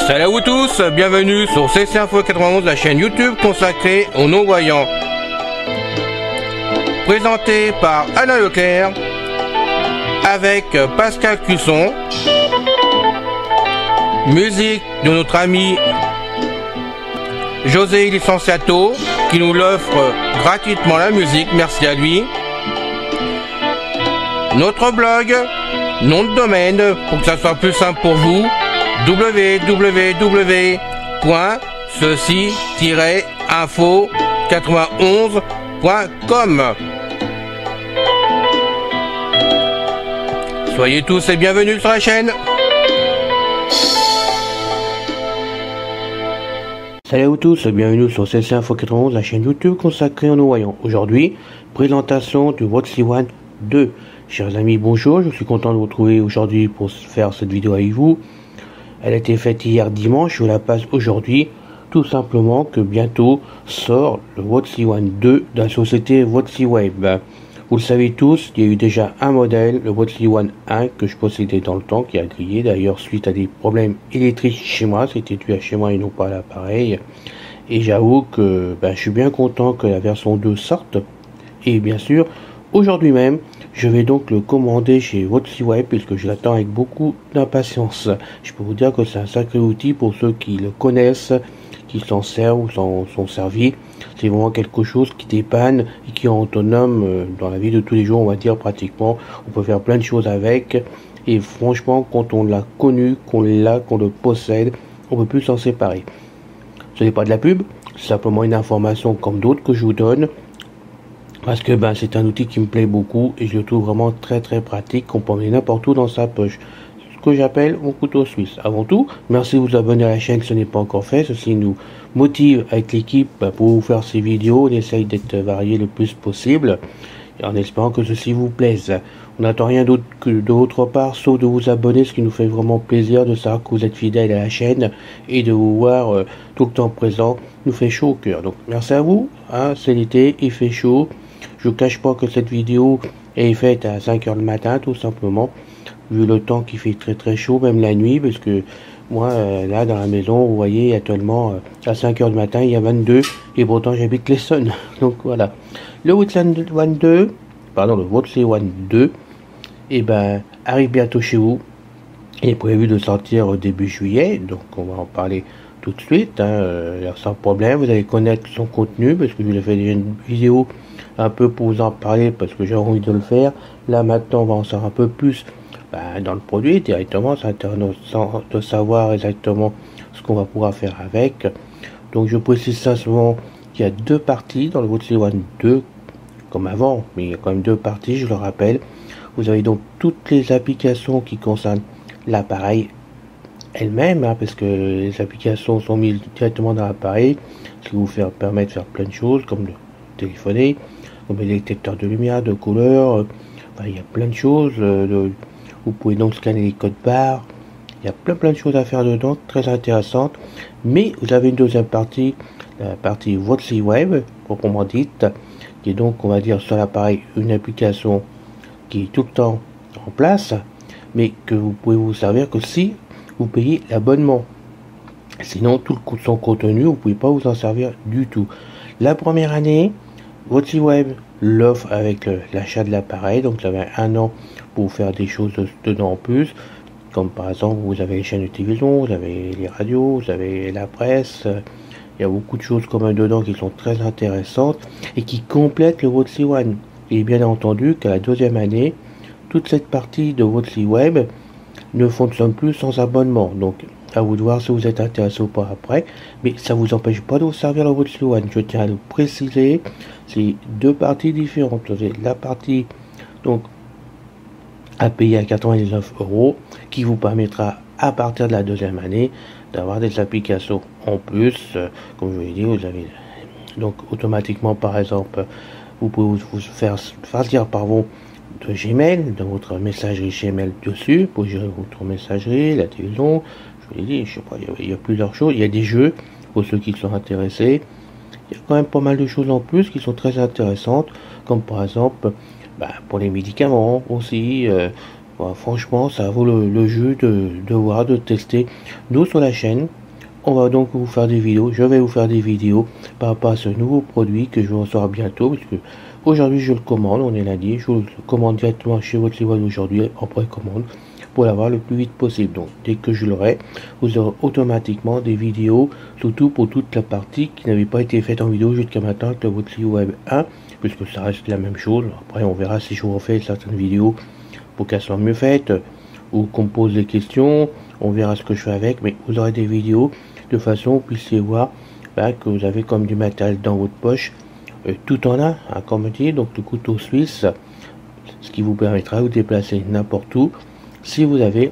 Salut à vous tous, bienvenue sur CC Info 91, la chaîne YouTube consacrée aux non-voyants. Présenté par Alain Leclerc, avec Pascal Cusson, musique de notre ami José Licenciato, qui nous l'offre gratuitement la musique, merci à lui. Notre blog, nom de domaine, pour que ça soit plus simple pour vous, www.ceci-info91.com. Soyez tous et bienvenus sur la chaîne. Salut à vous tous, bienvenue sur CC Info 91, la chaîne YouTube consacrée aux non-voyants. Aujourd'hui, présentation du WOTC One 2. Chers amis, bonjour, je suis content de vous retrouver aujourd'hui pour faire cette vidéo avec vous. Elle a été faite hier dimanche, je vous la passe aujourd'hui, tout simplement que bientôt sort le WOTC One 2 de la société WOTC Web. Vous le savez tous, il y a eu déjà un modèle, le WOTC One 1, que je possédais dans le temps, qui a grillé d'ailleurs suite à des problèmes électriques chez moi, c'était dû à chez moi et non pas à l'appareil. Et j'avoue que je suis bien content que la version 2 sorte. Et bien sûr, aujourd'hui même, je vais donc le commander chez WOTC Web puisque je l'attends avec beaucoup d'impatience. Je peux vous dire que c'est un sacré outil pour ceux qui le connaissent, qui s'en servent ou sont servis. C'est vraiment quelque chose qui dépanne et qui est autonome dans la vie de tous les jours, on va dire pratiquement. On peut faire plein de choses avec. Et franchement, quand on l'a connu, qu'on le possède, on ne peut plus s'en séparer. Ce n'est pas de la pub, c'est simplement une information comme d'autres que je vous donne. Parce que c'est un outil qui me plaît beaucoup et je le trouve vraiment très pratique, qu'on peut emmener n'importe où dans sa poche. Ce que j'appelle mon couteau suisse. Avant tout, merci de vous abonner à la chaîne si ce n'est pas encore fait. Ceci nous motive avec l'équipe pour vous faire ces vidéos. On essaye d'être varié le plus possible et en espérant que ceci vous plaise. On n'attend rien d'autre que de votre part, sauf de vous abonner, ce qui nous fait vraiment plaisir de savoir que vous êtes fidèles à la chaîne et de vous voir tout le temps présent. Nous fait chaud au cœur. Donc merci à vous. C'est l'été, il fait chaud. Je ne cache pas que cette vidéo est faite à 5h du matin, tout simplement, vu le temps qui fait très chaud, même la nuit, parce que moi, là, dans la maison, vous voyez, actuellement, à 5h du matin, il y a 22, et pourtant, j'habite l'Essonne. Donc, voilà. Le WOTC One 2, arrive bientôt chez vous. Il est prévu de sortir au début juillet, donc on va en parler tout de suite, sans problème. Vous allez connaître son contenu, parce que je vous ai fait déjà une vidéo un peu pour vous en parler parce que j'ai envie de le faire. Là maintenant on va en savoir un peu plus dans le produit directement. C'est intéressant de savoir exactement ce qu'on va pouvoir faire avec. Donc je précise simplement qu'il y a deux parties dans le WOTC One 2 comme avant, mais il y a quand même deux parties, je le rappelle. Vous avez donc toutes les applications qui concernent l'appareil elle-même, parce que les applications sont mises directement dans l'appareil, ce qui vous permet de faire plein de choses comme de téléphoner, comme les détecteurs de lumière, de couleurs, il y a plein de choses. Vous pouvez donc scanner les codes barres. Il y a plein de choses à faire dedans, très intéressantes. Mais vous avez une deuxième partie, la partie WOTC Web, proprement dite, qui est donc, on va dire, sur l'appareil, une application qui est tout le temps en place, mais que vous pouvez vous servir que si vous payez l'abonnement. Sinon, tout son contenu, vous ne pouvez pas vous en servir du tout. La première année, WOTC Web l'offre avec l'achat de l'appareil, donc vous avez un an pour faire des choses dedans en plus, comme par exemple vous avez les chaînes de télévision, vous avez les radios, vous avez la presse, il y a beaucoup de choses communes dedans qui sont très intéressantes et qui complètent le WOTC One. Et bien entendu qu'à la deuxième année, toute cette partie de WOTC Web ne fonctionne plus sans abonnement, donc à vous de voir si vous êtes intéressé ou pas après, mais ça vous empêche pas de vous servir le WOTC One. Je tiens à le préciser, c'est deux parties différentes. Vous avez la partie donc à payer à 99 € qui vous permettra à partir de la deuxième année d'avoir des applications en plus. Comme je vous l'ai dit, vous avez donc automatiquement, par exemple, vous pouvez vous faire dire par vous de Gmail, dans votre messagerie Gmail dessus, pour gérer votre messagerie, la télévision. Je vous l'ai dit, je sais pas, il y a plusieurs choses. Il y a des jeux, pour ceux qui sont intéressés. Il y a quand même pas mal de choses en plus qui sont très intéressantes, comme par exemple, pour les médicaments aussi. Franchement, ça vaut le jeu de voir, de tester. Nous, sur la chaîne, on va donc vous faire des vidéos. Je vais vous faire des vidéos par rapport à ce nouveau produit que je vais recevoir bientôt, parce que aujourd'hui je le commande, on est lundi, je vous le commande directement chez votre livre aujourd'hui en précommande pour l'avoir le plus vite possible. Donc dès que je l'aurai, vous aurez automatiquement des vidéos, surtout pour toute la partie qui n'avait pas été faite en vidéo jusqu'à maintenant avec le votre livre web 1, puisque ça reste la même chose. Après on verra si je vous refais certaines vidéos pour qu'elles soient mieux faites, ou qu'on me pose des questions, on verra ce que je fais avec, mais vous aurez des vidéos de façon que vous puissiez voir que vous avez comme du matériel dans votre poche, tout en un, comme on dit, donc le couteau suisse, ce qui vous permettra de vous déplacer n'importe où. Si vous avez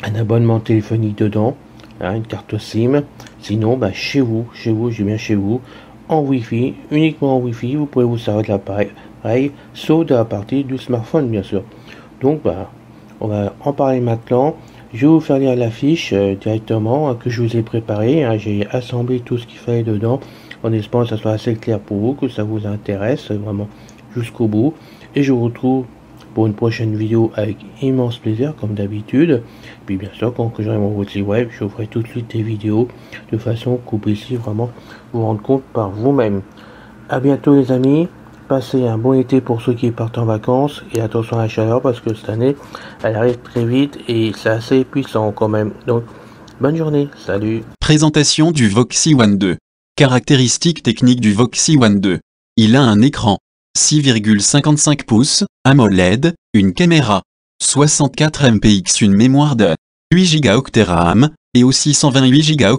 un abonnement téléphonique dedans, une carte SIM, sinon chez vous, j'ai bien chez vous, en Wi-Fi, uniquement en Wi-Fi, vous pouvez vous servir de l'appareil, sauf de la partie du smartphone bien sûr. Donc on va en parler maintenant. Je vais vous faire lire la fiche directement que je vous ai préparée. J'ai assemblé tout ce qu'il fallait dedans en espérant que ça soit assez clair pour vous, que ça vous intéresse vraiment jusqu'au bout. Et je vous retrouve pour une prochaine vidéo avec immense plaisir comme d'habitude. Puis bien sûr, quand j'aurai mon outil web, je vous ferai tout de suite des vidéos de façon que vous puissiez vraiment vous rendre compte par vous-même. À bientôt les amis. Passez un bon été pour ceux qui partent en vacances et attention à la chaleur parce que cette année elle arrive très vite et c'est assez puissant quand même. Donc bonne journée, salut. Présentation du Voxy One 2. Caractéristiques techniques du Voxy One 2. Il a un écran 6,55 pouces, AMOLED, une caméra 64 MPX, une mémoire de 8 Go RAM et aussi 128 Go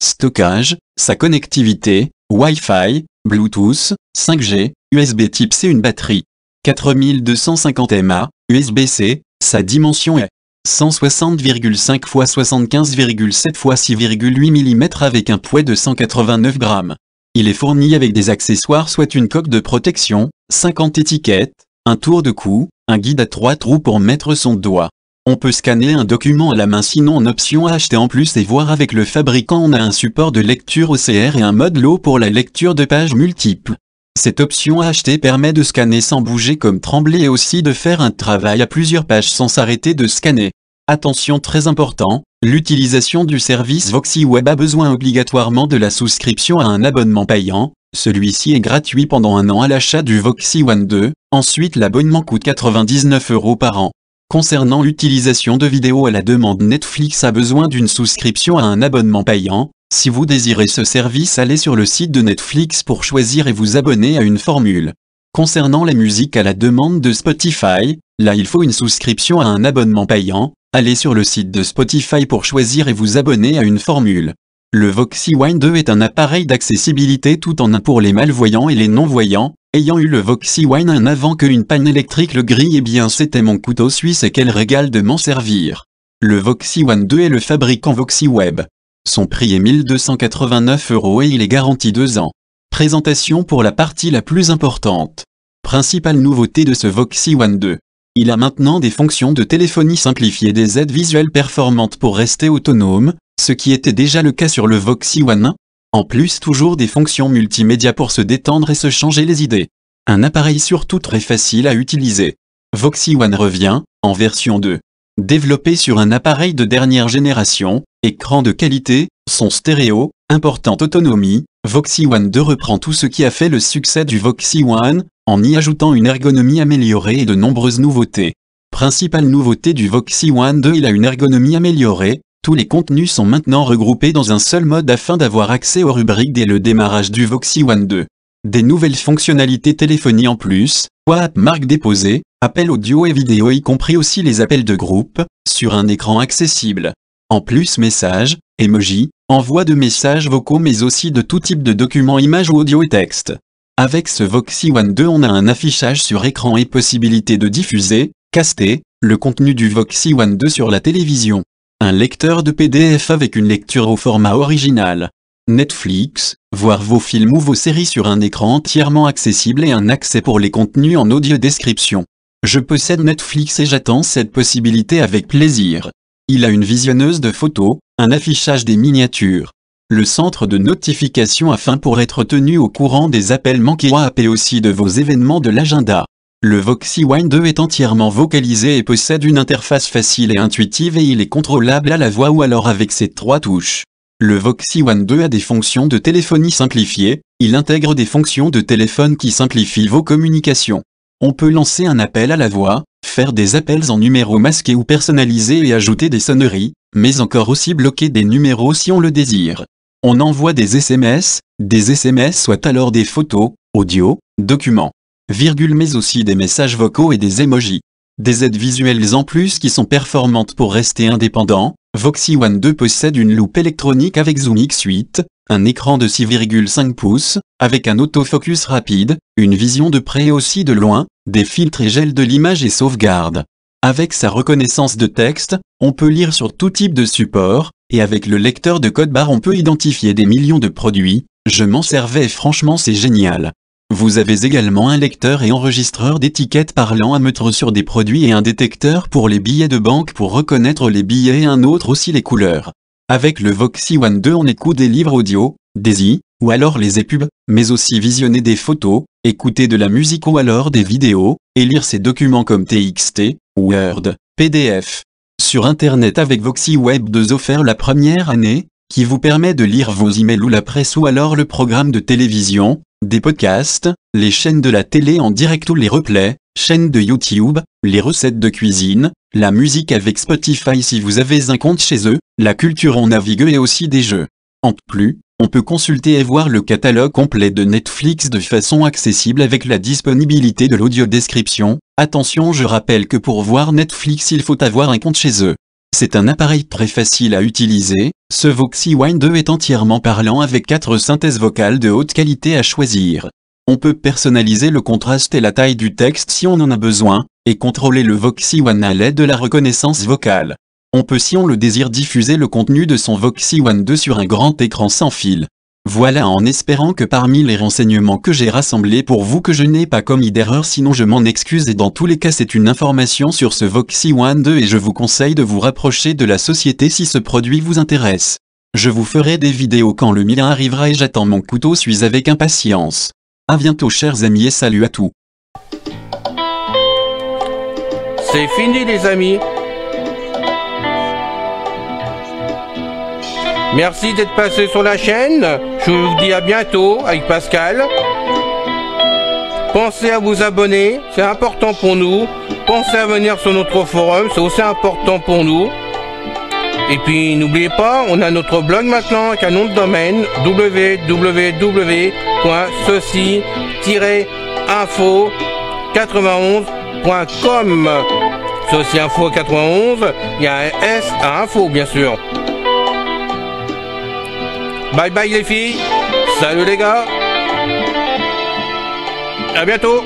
stockage, sa connectivité, Wi-Fi, Bluetooth, 5G, USB type C, une batterie 4250 mAh, USB-C, sa dimension est 160,5 x 75,7 x 6,8 mm avec un poids de 189 grammes. Il est fourni avec des accessoires, soit une coque de protection, 50 étiquettes, un tour de cou, un guide à 3 trous pour mettre son doigt. On peut scanner un document à la main, sinon en option à acheter en plus et voir avec le fabricant, on a un support de lecture OCR et un mode low pour la lecture de pages multiples. Cette option à acheter permet de scanner sans bouger comme trembler et aussi de faire un travail à plusieurs pages sans s'arrêter de scanner. Attention très important, l'utilisation du service Voxy Web a besoin obligatoirement de la souscription à un abonnement payant. Celui-ci est gratuit pendant 1 an à l'achat du Voxy One 2, ensuite l'abonnement coûte 99 € par an. Concernant l'utilisation de vidéos à la demande, Netflix a besoin d'une souscription à un abonnement payant. Si vous désirez ce service, allez sur le site de Netflix pour choisir et vous abonner à une formule. Concernant la musique à la demande de Spotify, là il faut une souscription à un abonnement payant. Allez sur le site de Spotify pour choisir et vous abonner à une formule. Le Voxy One 2 est un appareil d'accessibilité tout en un pour les malvoyants et les non-voyants. Ayant eu le Voxy One 1 avant qu'une panne électrique le grille, eh bien c'était mon couteau suisse et quel régal de m'en servir. Le Voxy One 2 est le fabricant Voxy Web. Son prix est 1289 € et il est garanti 2 ans. Présentation pour la partie la plus importante. Principale nouveauté de ce Voxy One 2. Il a maintenant des fonctions de téléphonie simplifiée, des aides visuelles performantes pour rester autonome, ce qui était déjà le cas sur le Voxy One 1. En plus, toujours des fonctions multimédia pour se détendre et se changer les idées. Un appareil surtout très facile à utiliser. Voxy One revient, en version 2. Développé sur un appareil de dernière génération, écran de qualité, son stéréo, importante autonomie, Voxy One 2 reprend tout ce qui a fait le succès du Voxy One, en y ajoutant une ergonomie améliorée et de nombreuses nouveautés. Principale nouveauté du Voxy One 2, il a une ergonomie améliorée. Tous les contenus sont maintenant regroupés dans un seul mode afin d'avoir accès aux rubriques dès le démarrage du Voxy One 2. Des nouvelles fonctionnalités téléphonie en plus, WhatsApp, marque déposée, appels audio et vidéo, y compris aussi les appels de groupe, sur un écran accessible. En plus, messages, emojis, envoi de messages vocaux mais aussi de tout type de documents, images ou audio et texte. Avec ce Voxy One 2, on a un affichage sur écran et possibilité de diffuser, caster, le contenu du Voxy One 2 sur la télévision. Un lecteur de PDF avec une lecture au format original. Netflix, voir vos films ou vos séries sur un écran entièrement accessible et un accès pour les contenus en audio description. Je possède Netflix et j'attends cette possibilité avec plaisir. Il a une visionneuse de photos, un affichage des miniatures, le centre de notification afin pour être tenu au courant des appels manqués et aussi de vos événements de l'agenda. Le Voxy One 2 est entièrement vocalisé et possède une interface facile et intuitive et il est contrôlable à la voix ou alors avec ses 3 touches. Le Voxy One 2 a des fonctions de téléphonie simplifiée, il intègre des fonctions de téléphone qui simplifient vos communications. On peut lancer un appel à la voix, faire des appels en numéros masqués ou personnalisés et ajouter des sonneries, mais encore aussi bloquer des numéros si on le désire. On envoie des SMS soit alors des photos, audio, documents, mais aussi des messages vocaux et des emojis. Des aides visuelles en plus qui sont performantes pour rester indépendant. Voxy One 2 possède une loupe électronique avec Zoom X8, un écran de 6,5 pouces, avec un autofocus rapide, une vision de près et aussi de loin, des filtres et gel de l'image et sauvegarde. Avec sa reconnaissance de texte, on peut lire sur tout type de support, et avec le lecteur de code barre on peut identifier des millions de produits. Je m'en servais et franchement c'est génial. Vous avez également un lecteur et enregistreur d'étiquettes parlant à mettre sur des produits et un détecteur pour les billets de banque pour reconnaître les billets et un autre aussi les couleurs. Avec le Voxy One 2 on écoute des livres audio, des ou alors les épubs, mais aussi visionner des photos, écouter de la musique ou alors des vidéos, et lire ces documents comme TXT, Word, PDF. Sur Internet avec Voxy Web 2 offert la première année, qui vous permet de lire vos emails ou la presse ou alors le programme de télévision, des podcasts, les chaînes de la télé en direct ou les replays, chaînes de YouTube, les recettes de cuisine, la musique avec Spotify si vous avez un compte chez eux, la culture en navigue et aussi des jeux. En plus, on peut consulter et voir le catalogue complet de Netflix de façon accessible avec la disponibilité de l'audio-description. Attention, je rappelle que pour voir Netflix il faut avoir un compte chez eux. C'est un appareil très facile à utiliser, ce Voxy One 2 est entièrement parlant avec 4 synthèses vocales de haute qualité à choisir. On peut personnaliser le contraste et la taille du texte si on en a besoin, et contrôler le Voxy One à l'aide de la reconnaissance vocale. On peut si on le désire diffuser le contenu de son Voxy One 2 sur un grand écran sans fil. Voilà, en espérant que parmi les renseignements que j'ai rassemblés pour vous que je n'ai pas commis d'erreur, sinon je m'en excuse et dans tous les cas c'est une information sur ce Voxy One 2 et je vous conseille de vous rapprocher de la société si ce produit vous intéresse. Je vous ferai des vidéos quand le mien arrivera et j'attends mon couteau suisse avec impatience. À bientôt chers amis et salut à tous. C'est fini les amis. Merci d'être passé sur la chaîne. Je vous dis à bientôt avec Pascal. Pensez à vous abonner, c'est important pour nous. Pensez à venir sur notre forum, c'est aussi important pour nous. Et puis n'oubliez pas, on a notre blog maintenant avec un nom de domaine www.ceci-info91.com. Ceci Info 91, il y a un S à info bien sûr. Bye bye les filles, salut les gars, à bientôt.